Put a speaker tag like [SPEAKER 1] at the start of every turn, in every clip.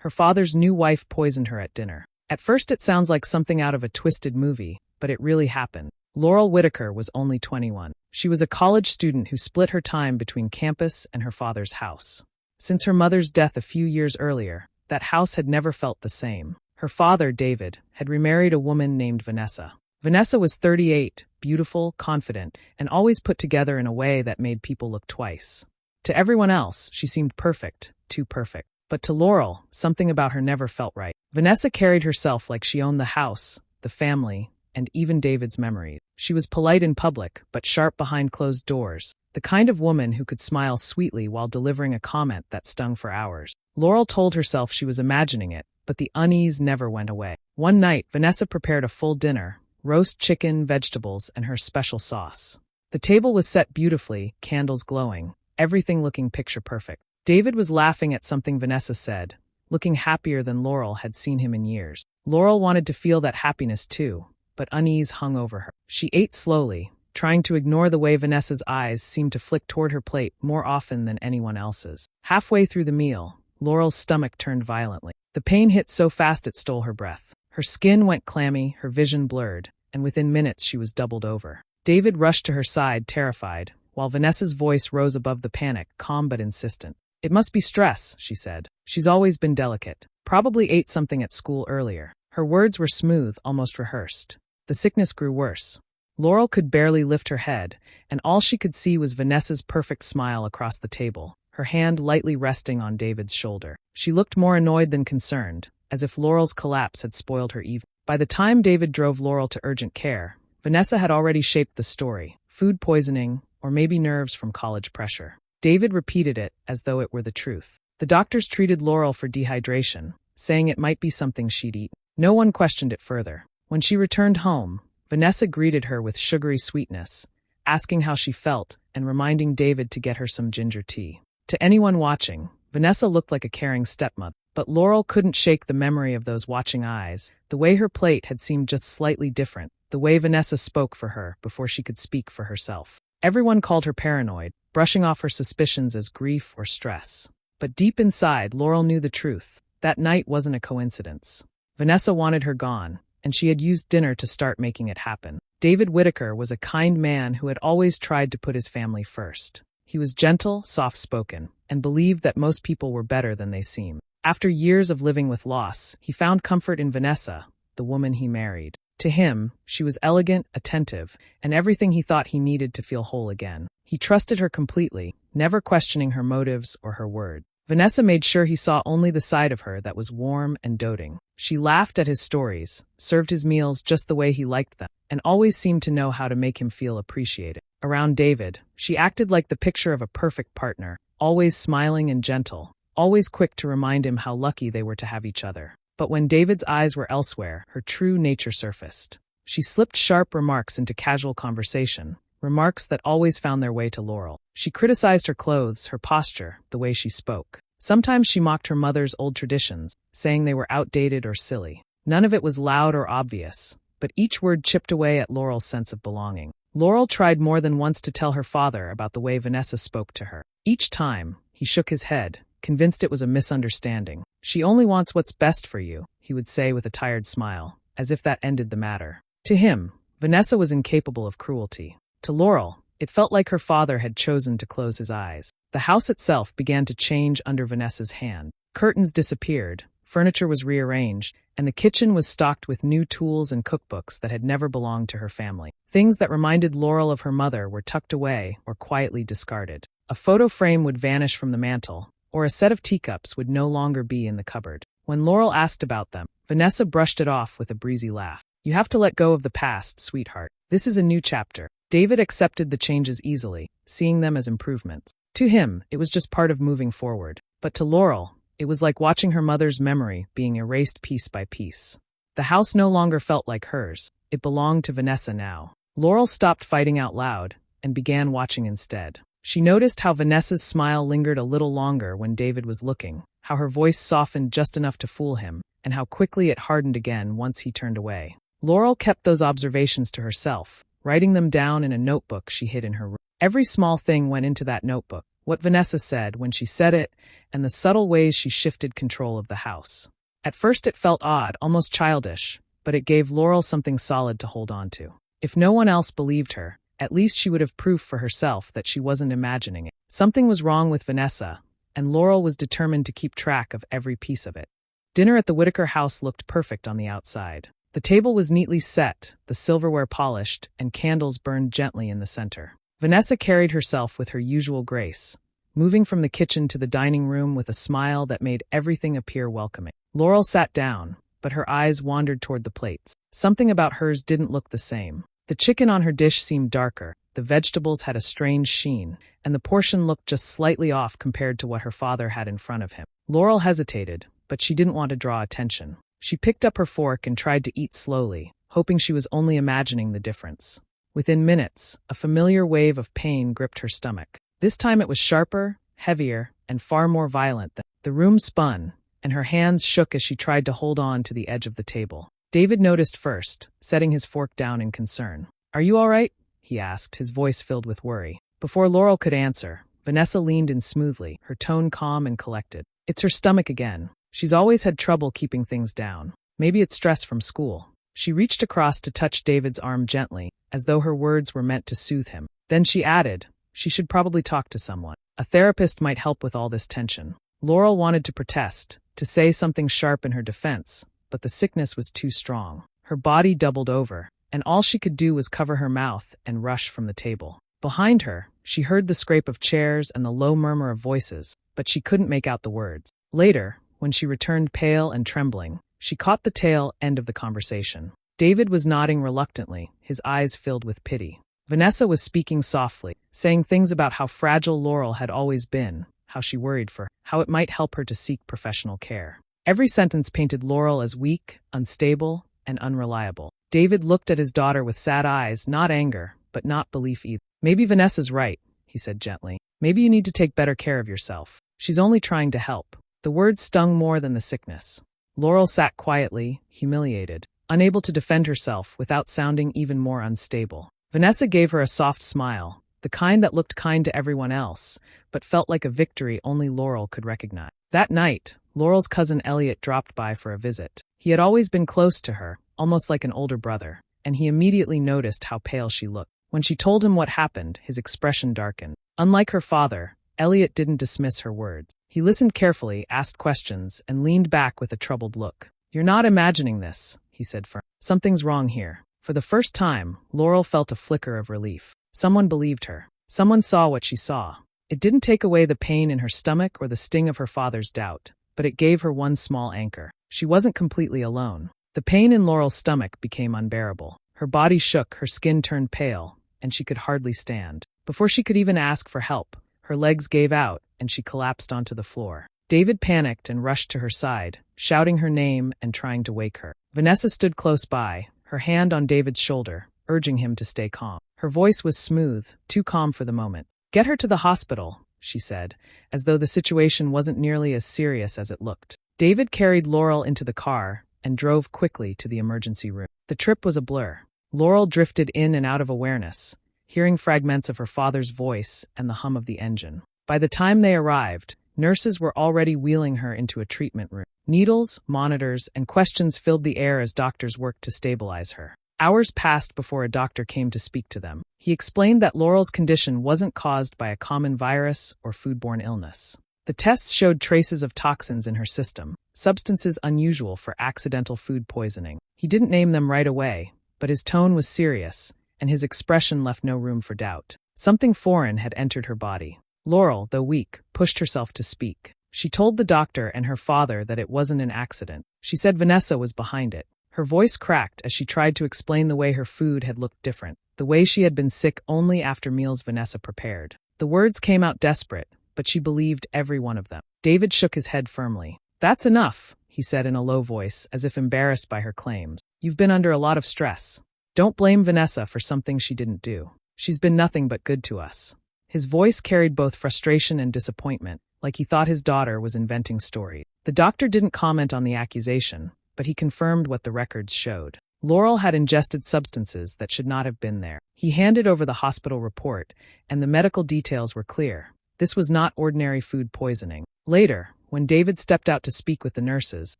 [SPEAKER 1] Her father's new wife poisoned her at dinner. At first it sounds like something out of a twisted movie, but it really happened. Laurel Whitaker was only 21. She was a college student who split her time between campus and her father's house. Since her mother's death a few years earlier, that house had never felt the same. Her father, David, had remarried a woman named Vanessa. Vanessa was 38, beautiful, confident, and always put together in a way that made people look twice. To everyone else, she seemed perfect, too perfect. But to Laurel, something about her never felt right. Vanessa carried herself like she owned the house, the family, and even David's memories. She was polite in public, but sharp behind closed doors, the kind of woman who could smile sweetly while delivering a comment that stung for hours. Laurel told herself she was imagining it, but the unease never went away. One night, Vanessa prepared a full dinner, roast chicken, vegetables, and her special sauce. The table was set beautifully, candles glowing, everything looking picture perfect. David was laughing at something Vanessa said, looking happier than Laurel had seen him in years. Laurel wanted to feel that happiness too, but unease hung over her. She ate slowly, trying to ignore the way Vanessa's eyes seemed to flick toward her plate more often than anyone else's. Halfway through the meal, Laurel's stomach turned violently. The pain hit so fast it stole her breath. Her skin went clammy, her vision blurred, and within minutes she was doubled over. David rushed to her side, terrified, while Vanessa's voice rose above the panic, calm but insistent. "It must be stress," she said. "She's always been delicate. Probably ate something at school earlier." Her words were smooth, almost rehearsed. The sickness grew worse. Laurel could barely lift her head, and all she could see was Vanessa's perfect smile across the table, her hand lightly resting on David's shoulder. She looked more annoyed than concerned, as if Laurel's collapse had spoiled her evening. By the time David drove Laurel to urgent care, Vanessa had already shaped the story: food poisoning, or maybe nerves from college pressure. David repeated it as though it were the truth. The doctors treated Laurel for dehydration, saying it might be something she'd eaten. No one questioned it further. When she returned home, Vanessa greeted her with sugary sweetness, asking how she felt and reminding David to get her some ginger tea. To anyone watching, Vanessa looked like a caring stepmother. But Laurel couldn't shake the memory of those watching eyes. The way her plate had seemed just slightly different, the way Vanessa spoke for her before she could speak for herself. Everyone called her paranoid, brushing off her suspicions as grief or stress. But deep inside, Laurel knew the truth. That night wasn't a coincidence. Vanessa wanted her gone, and she had used dinner to start making it happen. David Whitaker was a kind man who had always tried to put his family first. He was gentle, soft-spoken, and believed that most people were better than they seemed. After years of living with loss, he found comfort in Vanessa, the woman he married. To him, she was elegant, attentive, and everything he thought he needed to feel whole again. He trusted her completely, never questioning her motives or her word. Vanessa made sure he saw only the side of her that was warm and doting. She laughed at his stories, served his meals just the way he liked them, and always seemed to know how to make him feel appreciated. Around David, she acted like the picture of a perfect partner, always smiling and gentle, always quick to remind him how lucky they were to have each other. But when David's eyes were elsewhere, her true nature surfaced. She slipped sharp remarks into casual conversation, remarks that always found their way to Laurel. She criticized her clothes, her posture, the way she spoke. Sometimes she mocked her mother's old traditions, saying they were outdated or silly. None of it was loud or obvious, but each word chipped away at Laurel's sense of belonging. Laurel tried more than once to tell her father about the way Vanessa spoke to her. Each time, he shook his head, convinced it was a misunderstanding. "She only wants what's best for you," he would say with a tired smile, as if that ended the matter. To him, Vanessa was incapable of cruelty. To Laurel, it felt like her father had chosen to close his eyes. The house itself began to change under Vanessa's hand. Curtains disappeared, furniture was rearranged, and the kitchen was stocked with new tools and cookbooks that had never belonged to her family. Things that reminded Laurel of her mother were tucked away or quietly discarded. A photo frame would vanish from the mantel, or a set of teacups would no longer be in the cupboard. When Laurel asked about them, Vanessa brushed it off with a breezy laugh. "You have to let go of the past, sweetheart. This is a new chapter." David accepted the changes easily, seeing them as improvements. To him, it was just part of moving forward. But to Laurel, it was like watching her mother's memory being erased piece by piece. The house no longer felt like hers. It belonged to Vanessa now. Laurel stopped fighting out loud and began watching instead. She noticed how Vanessa's smile lingered a little longer when David was looking, how her voice softened just enough to fool him, and how quickly it hardened again once he turned away. Laurel kept those observations to herself, writing them down in a notebook she hid in her room. Every small thing went into that notebook: what Vanessa said when she said it, and the subtle ways she shifted control of the house. At first it felt odd, almost childish, but it gave Laurel something solid to hold on to. If no one else believed her, at least she would have proof for herself that she wasn't imagining it. Something was wrong with Vanessa, and Laurel was determined to keep track of every piece of it. Dinner at the Whitaker house looked perfect on the outside. The table was neatly set, the silverware polished, and candles burned gently in the center. Vanessa carried herself with her usual grace, moving from the kitchen to the dining room with a smile that made everything appear welcoming. Laurel sat down, but her eyes wandered toward the plates. Something about hers didn't look the same. The chicken on her dish seemed darker, the vegetables had a strange sheen, and the portion looked just slightly off compared to what her father had in front of him. Laurel hesitated, but she didn't want to draw attention. She picked up her fork and tried to eat slowly, hoping she was only imagining the difference. Within minutes, a familiar wave of pain gripped her stomach. This time it was sharper, heavier, and far more violent than. The room spun, and her hands shook as she tried to hold on to the edge of the table. David noticed first, setting his fork down in concern. "Are you all right?" he asked, his voice filled with worry. Before Laurel could answer, Vanessa leaned in smoothly, her tone calm and collected. "It's her stomach again. She's always had trouble keeping things down. Maybe it's stress from school." She reached across to touch David's arm gently, as though her words were meant to soothe him. Then she added, "She should probably talk to someone. A therapist might help with all this tension." Laurel wanted to protest, to say something sharp in her defense, but the sickness was too strong. Her body doubled over, and all she could do was cover her mouth and rush from the table. Behind her, she heard the scrape of chairs and the low murmur of voices, but she couldn't make out the words. Later, when she returned pale and trembling, she caught the tail end of the conversation. David was nodding reluctantly, his eyes filled with pity. Vanessa was speaking softly, saying things about how fragile Laurel had always been, how she worried for her, how it might help her to seek professional care. Every sentence painted Laurel as weak, unstable, and unreliable. David looked at his daughter with sad eyes, not anger, but not belief either. "Maybe Vanessa's right," he said gently. "Maybe you need to take better care of yourself. She's only trying to help." The words stung more than the sickness. Laurel sat quietly, humiliated, unable to defend herself without sounding even more unstable. Vanessa gave her a soft smile, the kind that looked kind to everyone else, but felt like a victory only Laurel could recognize. That night, Laurel's cousin Elliot dropped by for a visit. He had always been close to her, almost like an older brother, and he immediately noticed how pale she looked. When she told him what happened, his expression darkened. Unlike her father, Elliot didn't dismiss her words. He listened carefully, asked questions, and leaned back with a troubled look. "You're not imagining this," he said firmly. "Something's wrong here." For the first time, Laurel felt a flicker of relief. Someone believed her. Someone saw what she saw. It didn't take away the pain in her stomach or the sting of her father's doubt, but it gave her one small anchor. She wasn't completely alone. The pain in Laurel's stomach became unbearable. Her body shook, her skin turned pale, and she could hardly stand. Before she could even ask for help, her legs gave out, and she collapsed onto the floor. David panicked and rushed to her side, shouting her name and trying to wake her. Vanessa stood close by, her hand on David's shoulder, urging him to stay calm. Her voice was smooth, too calm for the moment. "Get her to the hospital," she said, as though the situation wasn't nearly as serious as it looked. David carried Laurel into the car and drove quickly to the emergency room. The trip was a blur. Laurel drifted in and out of awareness, hearing fragments of her father's voice and the hum of the engine. By the time they arrived, nurses were already wheeling her into a treatment room. Needles, monitors, and questions filled the air as doctors worked to stabilize her. Hours passed before a doctor came to speak to them. He explained that Laurel's condition wasn't caused by a common virus or foodborne illness. The tests showed traces of toxins in her system, substances unusual for accidental food poisoning. He didn't name them right away, but his tone was serious, and his expression left no room for doubt. Something foreign had entered her body. Laurel, though weak, pushed herself to speak. She told the doctor and her father that it wasn't an accident. She said Vanessa was behind it. Her voice cracked as she tried to explain the way her food had looked different, the way she had been sick only after meals Vanessa prepared. The words came out desperate, but she believed every one of them. David shook his head firmly. "That's enough," he said in a low voice, as if embarrassed by her claims. "You've been under a lot of stress. Don't blame Vanessa for something she didn't do. She's been nothing but good to us." His voice carried both frustration and disappointment, like he thought his daughter was inventing stories. The doctor didn't comment on the accusation, but he confirmed what the records showed. Laurel had ingested substances that should not have been there. He handed over the hospital report, and the medical details were clear. This was not ordinary food poisoning. Later, when David stepped out to speak with the nurses,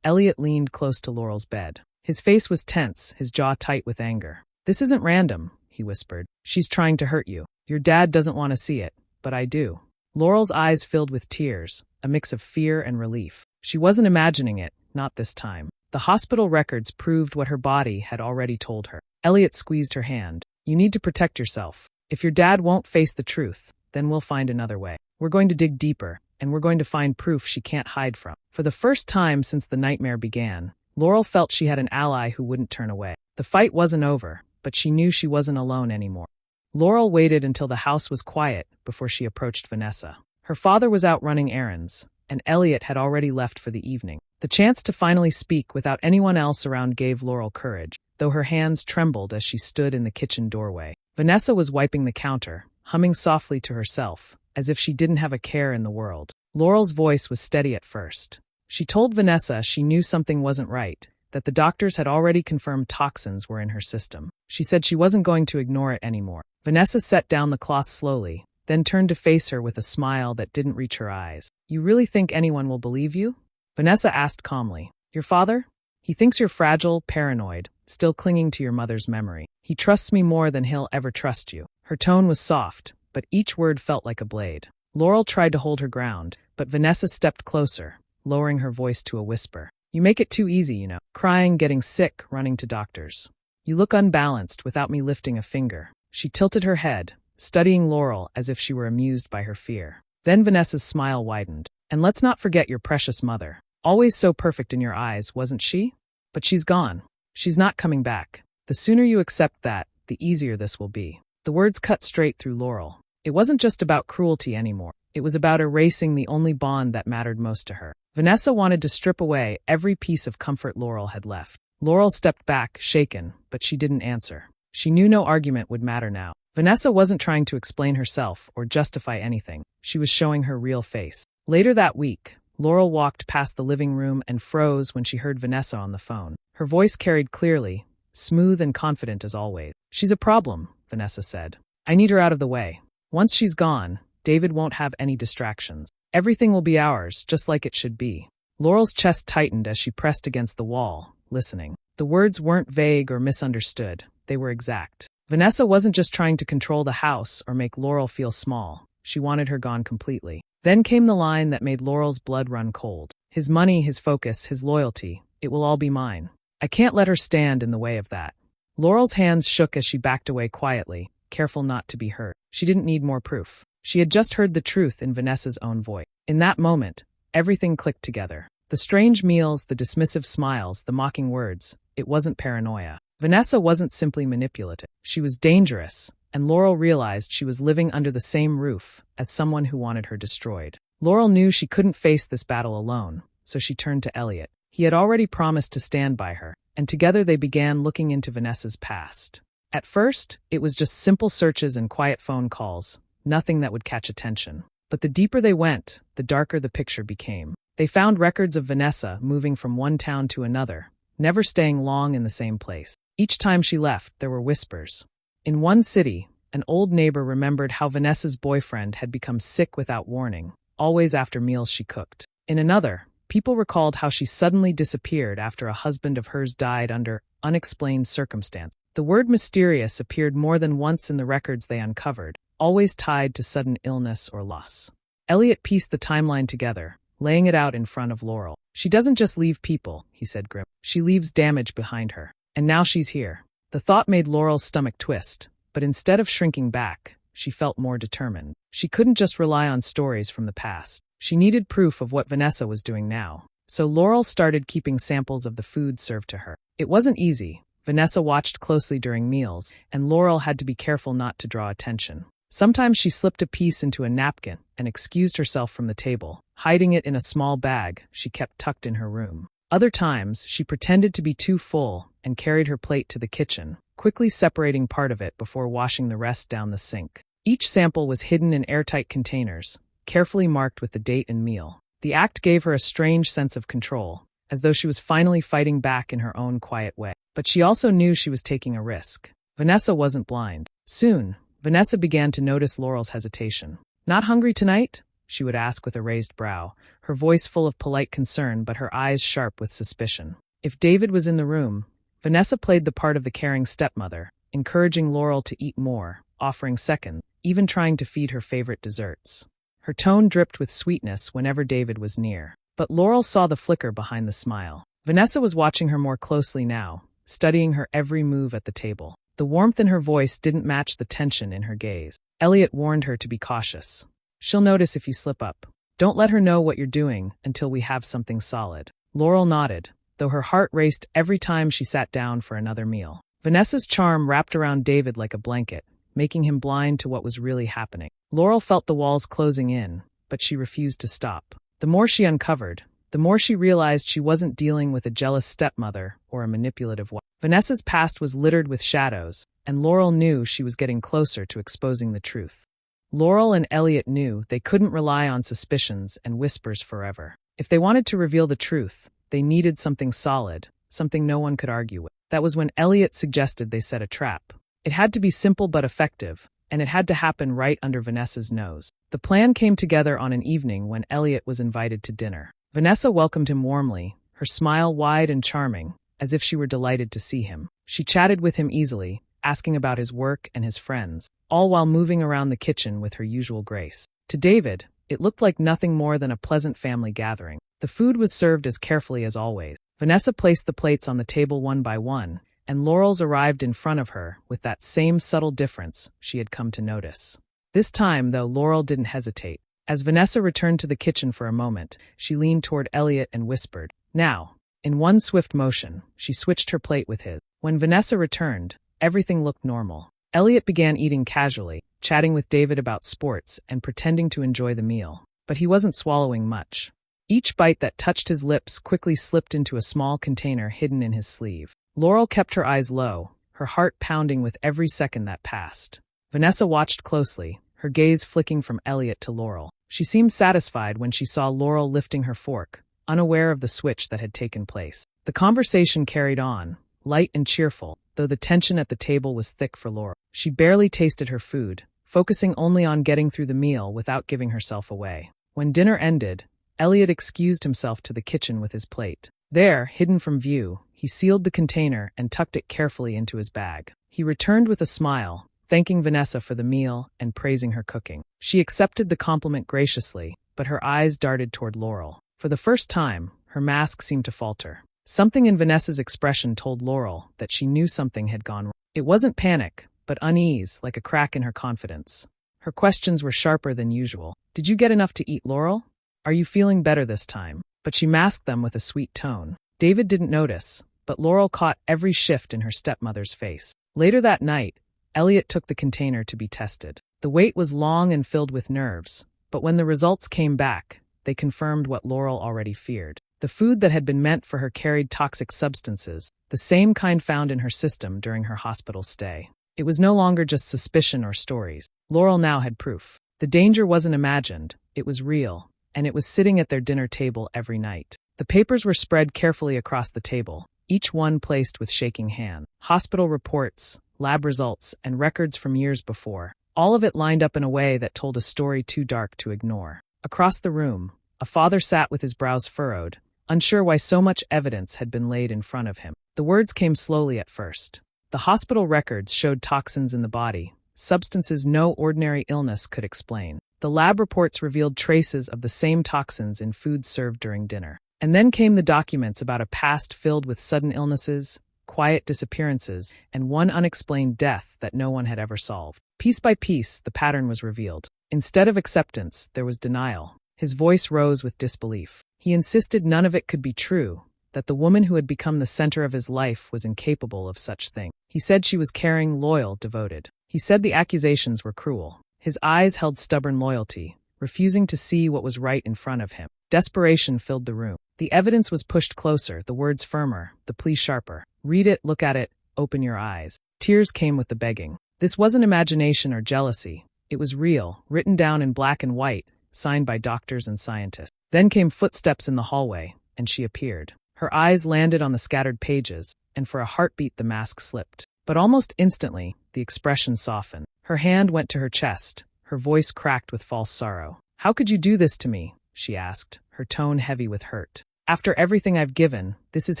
[SPEAKER 1] Elliot leaned close to Laurel's bed. His face was tense, his jaw tight with anger. "This isn't random," he whispered. "She's trying to hurt you. Your dad doesn't want to see it, but I do." Laurel's eyes filled with tears, a mix of fear and relief. She wasn't imagining it, not this time. The hospital records proved what her body had already told her. Elliot squeezed her hand. "You need to protect yourself. If your dad won't face the truth, then we'll find another way. We're going to dig deeper, and we're going to find proof she can't hide from." For the first time since the nightmare began, Laurel felt she had an ally who wouldn't turn away. The fight wasn't over, but she knew she wasn't alone anymore. Laurel waited until the house was quiet before she approached Vanessa. Her father was out running errands, and Elliot had already left for the evening. The chance to finally speak without anyone else around gave Laurel courage, though her hands trembled as she stood in the kitchen doorway. Vanessa was wiping the counter, humming softly to herself, as if she didn't have a care in the world. Laurel's voice was steady at first. She told Vanessa she knew something wasn't right, that the doctors had already confirmed toxins were in her system. She said she wasn't going to ignore it anymore. Vanessa set down the cloth slowly, then turned to face her with a smile that didn't reach her eyes. "You really think anyone will believe you?" Vanessa asked calmly. "Your father? He thinks you're fragile, paranoid, still clinging to your mother's memory. He trusts me more than he'll ever trust you." Her tone was soft, but each word felt like a blade. Laurel tried to hold her ground, but Vanessa stepped closer, lowering her voice to a whisper. "You make it too easy, you know. Crying, getting sick, running to doctors. You look unbalanced without me lifting a finger." She tilted her head, studying Laurel as if she were amused by her fear. Then Vanessa's smile widened. "And let's not forget your precious mother. Always so perfect in your eyes, wasn't she? But she's gone. She's not coming back. The sooner you accept that, the easier this will be." The words cut straight through Laurel. It wasn't just about cruelty anymore. It was about erasing the only bond that mattered most to her. Vanessa wanted to strip away every piece of comfort Laurel had left. Laurel stepped back, shaken, but she didn't answer. She knew no argument would matter now. Vanessa wasn't trying to explain herself or justify anything. She was showing her real face. Later that week, Laurel walked past the living room and froze when she heard Vanessa on the phone. Her voice carried clearly, smooth and confident as always. "She's a problem," Vanessa said. "I need her out of the way. Once she's gone, David won't have any distractions. Everything will be ours, just like it should be." Laurel's chest tightened as she pressed against the wall, listening. The words weren't vague or misunderstood. They were exact. Vanessa wasn't just trying to control the house or make Laurel feel small. She wanted her gone completely. Then came the line that made Laurel's blood run cold. "His money, his focus, his loyalty, it will all be mine. I can't let her stand in the way of that." Laurel's hands shook as she backed away quietly, careful not to be hurt. She didn't need more proof. She had just heard the truth in Vanessa's own voice. In that moment, everything clicked together. The strange meals, the dismissive smiles, the mocking words. It wasn't paranoia. Vanessa wasn't simply manipulative. She was dangerous, and Laurel realized she was living under the same roof as someone who wanted her destroyed. Laurel knew she couldn't face this battle alone, so she turned to Elliot. He had already promised to stand by her, and together they began looking into Vanessa's past. At first, it was just simple searches and quiet phone calls, nothing that would catch attention. But the deeper they went, the darker the picture became. They found records of Vanessa moving from one town to another, never staying long in the same place. Each time she left, there were whispers. In one city, an old neighbor remembered how Vanessa's boyfriend had become sick without warning, always after meals she cooked. In another, people recalled how she suddenly disappeared after a husband of hers died under unexplained circumstances. The word mysterious appeared more than once in the records they uncovered, always tied to sudden illness or loss. Elliot pieced the timeline together, laying it out in front of Laurel. "She doesn't just leave people," he said grimly. "She leaves damage behind her. And now she's here." The thought made Laurel's stomach twist, but instead of shrinking back, she felt more determined. She couldn't just rely on stories from the past. She needed proof of what Vanessa was doing now. So Laurel started keeping samples of the food served to her. It wasn't easy. Vanessa watched closely during meals, and Laurel had to be careful not to draw attention. Sometimes she slipped a piece into a napkin and excused herself from the table, hiding it in a small bag she kept tucked in her room. Other times, she pretended to be too full and carried her plate to the kitchen, quickly separating part of it before washing the rest down the sink. Each sample was hidden in airtight containers, carefully marked with the date and meal. The act gave her a strange sense of control, as though she was finally fighting back in her own quiet way. But she also knew she was taking a risk. Vanessa wasn't blind. Soon, Vanessa began to notice Laurel's hesitation. "Not hungry tonight?" she would ask with a raised brow, her voice full of polite concern but her eyes sharp with suspicion. If David was in the room, Vanessa played the part of the caring stepmother, encouraging Laurel to eat more, offering seconds, even trying to feed her favorite desserts. Her tone dripped with sweetness whenever David was near. But Laurel saw the flicker behind the smile. Vanessa was watching her more closely now, studying her every move at the table. The warmth in her voice didn't match the tension in her gaze. Elliot warned her to be cautious. "She'll notice if you slip up. Don't let her know what you're doing until we have something solid." Laurel nodded, though her heart raced every time she sat down for another meal. Vanessa's charm wrapped around David like a blanket, making him blind to what was really happening. Laurel felt the walls closing in, but she refused to stop. The more she uncovered, the more she realized she wasn't dealing with a jealous stepmother or a manipulative wife. Vanessa's past was littered with shadows, and Laurel knew she was getting closer to exposing the truth. Laurel and Elliot knew they couldn't rely on suspicions and whispers forever. If they wanted to reveal the truth, they needed something solid, something no one could argue with. That was when Elliot suggested they set a trap. It had to be simple but effective, and it had to happen right under Vanessa's nose. The plan came together on an evening when Elliot was invited to dinner. Vanessa welcomed him warmly, her smile wide and charming, as if she were delighted to see him. She chatted with him easily, asking about his work and his friends, all while moving around the kitchen with her usual grace. To David, it looked like nothing more than a pleasant family gathering. The food was served as carefully as always. Vanessa placed the plates on the table one by one, and Laurel's arrived in front of her with that same subtle difference she had come to notice. This time, though, Laurel didn't hesitate. As Vanessa returned to the kitchen for a moment, she leaned toward Elliot and whispered, "Now." In one swift motion, she switched her plate with his. When Vanessa returned, everything looked normal. Elliot began eating casually, chatting with David about sports and pretending to enjoy the meal. But he wasn't swallowing much. Each bite that touched his lips quickly slipped into a small container hidden in his sleeve. Laurel kept her eyes low, her heart pounding with every second that passed. Vanessa watched closely, her gaze flicking from Elliot to Laurel. She seemed satisfied when she saw Laurel lifting her fork, unaware of the switch that had taken place. The conversation carried on, light and cheerful, though the tension at the table was thick for Laurel. She barely tasted her food, focusing only on getting through the meal without giving herself away. When dinner ended, Elliot excused himself to the kitchen with his plate. There, hidden from view, he sealed the container and tucked it carefully into his bag. He returned with a smile, thanking Vanessa for the meal and praising her cooking. She accepted the compliment graciously, but her eyes darted toward Laurel. For the first time, her mask seemed to falter. Something in Vanessa's expression told Laurel that she knew something had gone wrong. It wasn't panic, but unease, like a crack in her confidence. Her questions were sharper than usual. "Did you get enough to eat, Laurel? Are you feeling better this time?" But she masked them with a sweet tone. David didn't notice, but Laurel caught every shift in her stepmother's face. Later that night, Elliot took the container to be tested. The wait was long and filled with nerves, but when the results came back, they confirmed what Laurel already feared. The food that had been meant for her carried toxic substances, the same kind found in her system during her hospital stay. It was no longer just suspicion or stories. Laurel now had proof. The danger wasn't imagined, it was real, and it was sitting at their dinner table every night. The papers were spread carefully across the table, each one placed with shaking hand. Hospital reports, lab results, and records from years before. All of it lined up in a way that told a story too dark to ignore. Across the room, a father sat with his brows furrowed, unsure why so much evidence had been laid in front of him. The words came slowly at first. The hospital records showed toxins in the body, substances no ordinary illness could explain. The lab reports revealed traces of the same toxins in food served during dinner. And then came the documents about a past filled with sudden illnesses, quiet disappearances, and one unexplained death that no one had ever solved. Piece by piece, the pattern was revealed. Instead of acceptance, there was denial. His voice rose with disbelief. He insisted none of it could be true, that the woman who had become the center of his life was incapable of such thing. He said she was caring, loyal, devoted. He said the accusations were cruel. His eyes held stubborn loyalty, refusing to see what was right in front of him. Desperation filled the room. The evidence was pushed closer, the words firmer, the plea sharper. "Read it, look at it, open your eyes." Tears came with the begging. This wasn't imagination or jealousy. It was real, written down in black and white, signed by doctors and scientists. Then came footsteps in the hallway, and she appeared. Her eyes landed on the scattered pages, and for a heartbeat the mask slipped. But almost instantly, the expression softened. Her hand went to her chest, Her voice cracked with false sorrow. "How could you do this to me?" she asked, her tone heavy with hurt. "After everything I've given, this is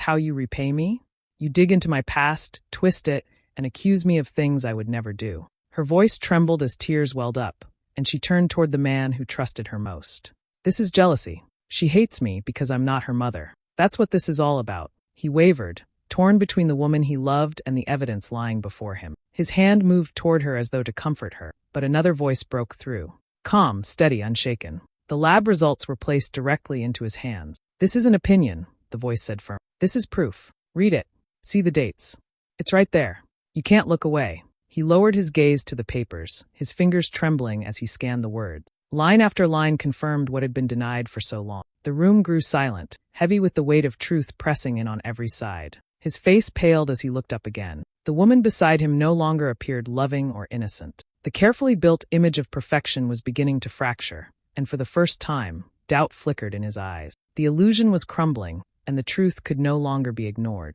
[SPEAKER 1] how you repay me? You dig into my past, twist it, and accuse me of things I would never do." Her voice trembled as tears welled up, and she turned toward the man who trusted her most. "This is jealousy. She hates me because I'm not her mother. That's what this is all about." He wavered, torn between the woman he loved and the evidence lying before him. His hand moved toward her as though to comfort her, but another voice broke through. Calm, steady, unshaken. The lab results were placed directly into his hands. "This is an opinion," the voice said firmly. "This is proof. Read it. See the dates. It's right there. You can't look away." He lowered his gaze to the papers, his fingers trembling as he scanned the words. Line after line confirmed what had been denied for so long. The room grew silent, heavy with the weight of truth pressing in on every side. His face paled as he looked up again. The woman beside him no longer appeared loving or innocent. The carefully built image of perfection was beginning to fracture, and for the first time, doubt flickered in his eyes. The illusion was crumbling, and the truth could no longer be ignored.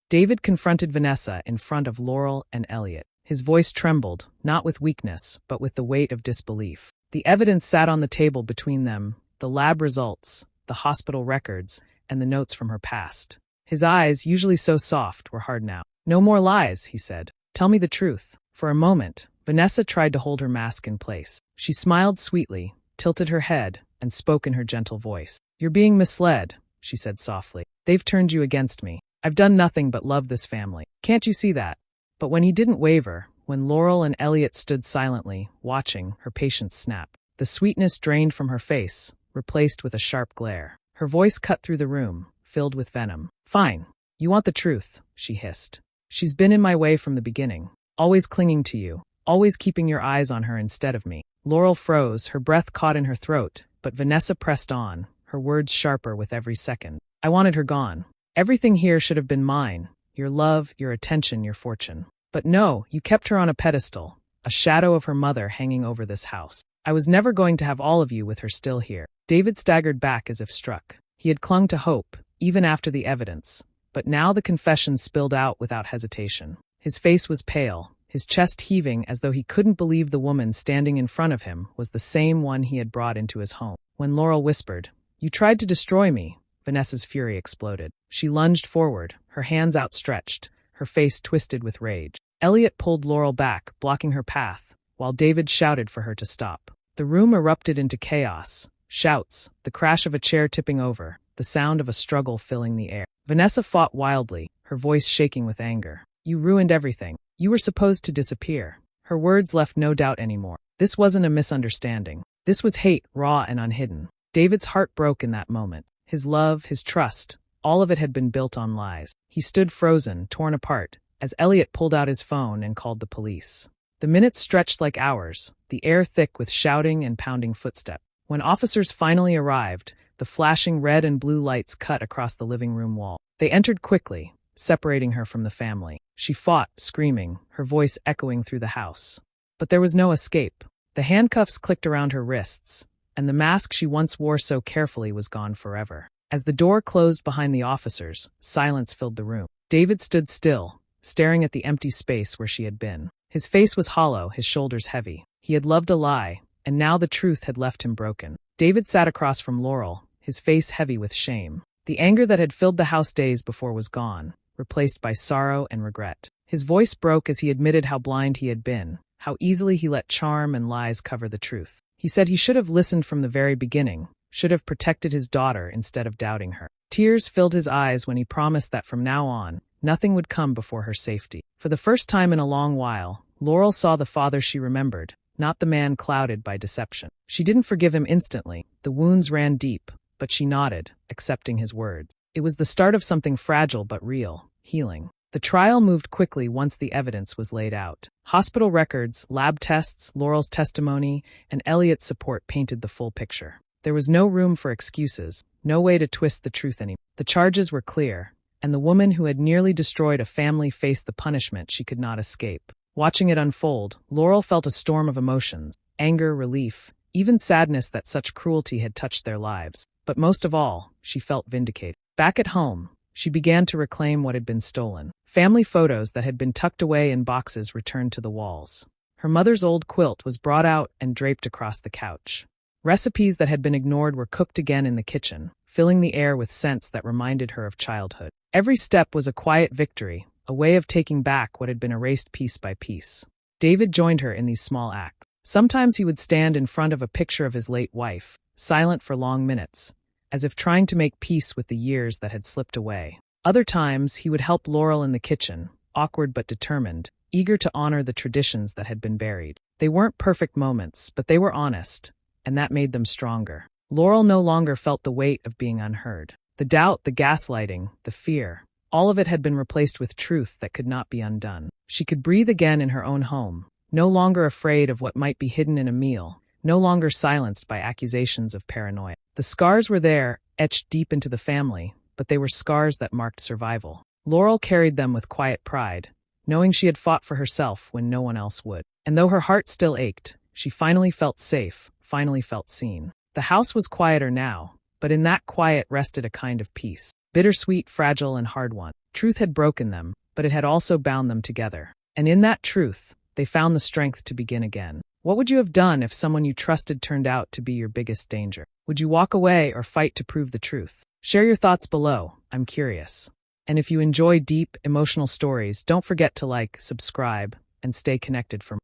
[SPEAKER 1] David confronted Vanessa in front of Laurel and Elliot. His voice trembled, not with weakness, but with the weight of disbelief. The evidence sat on the table between them, the lab results, the hospital records, and the notes from her past. His eyes, usually so soft, were hard now. "No more lies," he said. "Tell me the truth." For a moment, Vanessa tried to hold her mask in place. She smiled sweetly, tilted her head, and spoke in her gentle voice. "You're being misled," she said softly. "They've turned you against me. I've done nothing but love this family. Can't you see that?" But when he didn't waver, when Laurel and Elliot stood silently, watching, her patience snap. The sweetness drained from her face, replaced with a sharp glare. Her voice cut through the room, filled with venom. "Fine. You want the truth," she hissed. "She's been in my way from the beginning, always clinging to you, always keeping your eyes on her instead of me." Laurel froze, her breath caught in her throat, but Vanessa pressed on, her words sharper with every second. "I wanted her gone. Everything here should have been mine. Your love, your attention, your fortune. But no, you kept her on a pedestal, a shadow of her mother hanging over this house. I was never going to have all of you with her still here." David staggered back as if struck. He had clung to hope, even after the evidence, but now the confession spilled out without hesitation. His face was pale, his chest heaving as though he couldn't believe the woman standing in front of him was the same one he had brought into his home. When Laurel whispered, "You tried to destroy me," Vanessa's fury exploded. She lunged forward, her hands outstretched, her face twisted with rage. Elliot pulled Laurel back, blocking her path, while David shouted for her to stop. The room erupted into chaos. Shouts, the crash of a chair tipping over, the sound of a struggle filling the air. Vanessa fought wildly, her voice shaking with anger. "You ruined everything. You were supposed to disappear." Her words left no doubt anymore. This wasn't a misunderstanding. This was hate, raw and unhidden. David's heart broke in that moment. His love, his trust, all of it had been built on lies. He stood frozen, torn apart, as Elliot pulled out his phone and called the police. The minutes stretched like hours, the air thick with shouting and pounding footsteps. When officers finally arrived, the flashing red and blue lights cut across the living room wall. They entered quickly, separating her from the family. She fought, screaming, her voice echoing through the house. But there was no escape. The handcuffs clicked around her wrists, and the mask she once wore so carefully was gone forever. As the door closed behind the officers, silence filled the room. David stood still, staring at the empty space where she had been. His face was hollow, his shoulders heavy. He had loved a lie, and now the truth had left him broken. David sat across from Laurel, his face heavy with shame. The anger that had filled the house days before was gone, replaced by sorrow and regret. His voice broke as he admitted how blind he had been, how easily he let charm and lies cover the truth. He said he should have listened from the very beginning, should have protected his daughter instead of doubting her. Tears filled his eyes when he promised that from now on, nothing would come before her safety. For the first time in a long while, Laurel saw the father she remembered, not the man clouded by deception. She didn't forgive him instantly. The wounds ran deep, but she nodded, accepting his words. It was the start of something fragile but real, healing. The trial moved quickly once the evidence was laid out. Hospital records, lab tests, Laurel's testimony, and Elliot's support painted the full picture. There was no room for excuses, no way to twist the truth anymore. The charges were clear, and the woman who had nearly destroyed a family faced the punishment she could not escape. Watching it unfold, Laurel felt a storm of emotions, anger, relief, even sadness that such cruelty had touched their lives. But most of all, she felt vindicated. Back at home, she began to reclaim what had been stolen. Family photos that had been tucked away in boxes returned to the walls. Her mother's old quilt was brought out and draped across the couch. Recipes that had been ignored were cooked again in the kitchen, filling the air with scents that reminded her of childhood. Every step was a quiet victory, a way of taking back what had been erased piece by piece. David joined her in these small acts. Sometimes he would stand in front of a picture of his late wife, silent for long minutes, as if trying to make peace with the years that had slipped away. Other times, he would help Laurel in the kitchen, awkward but determined, eager to honor the traditions that had been buried. They weren't perfect moments, but they were honest, and that made them stronger. Laurel no longer felt the weight of being unheard. The doubt, the gaslighting, the fear, all of it had been replaced with truth that could not be undone. She could breathe again in her own home, no longer afraid of what might be hidden in a meal, no longer silenced by accusations of paranoia. The scars were there, etched deep into the family, but they were scars that marked survival. Laurel carried them with quiet pride, knowing she had fought for herself when no one else would. And though her heart still ached, she finally felt safe, finally felt seen. The house was quieter now, but in that quiet rested a kind of peace. Bittersweet, fragile, and hard won. Truth had broken them, but it had also bound them together. And in that truth, they found the strength to begin again. What would you have done if someone you trusted turned out to be your biggest danger? Would you walk away or fight to prove the truth? Share your thoughts below. I'm curious. And if you enjoy deep, emotional stories, don't forget to like, subscribe, and stay connected for more.